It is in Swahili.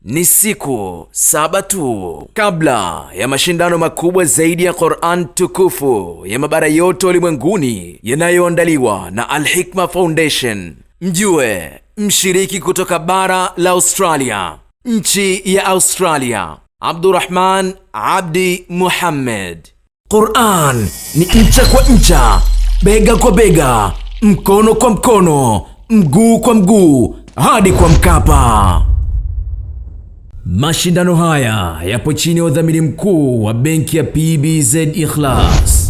Ni siku 7 tu kabla ya mashindano makubwa zaidi ya Qur'an tukufu ya mabara yote ulimwenguni yanayoandaliwa na Al-Hikma Foundation. Mjue mshiriki kutoka bara la Australia, nchi ya Australia, Abdurrahman Abdi Muhammad. Qur'an ni ncha kwa ncha, bega kwa bega, mkono kwa mkono, mguu kwa mguu, hadi kwa Mkapa. Mashindano haya yapo chini ya udhamini mkuu wa benki ya PBZ Ikhlas.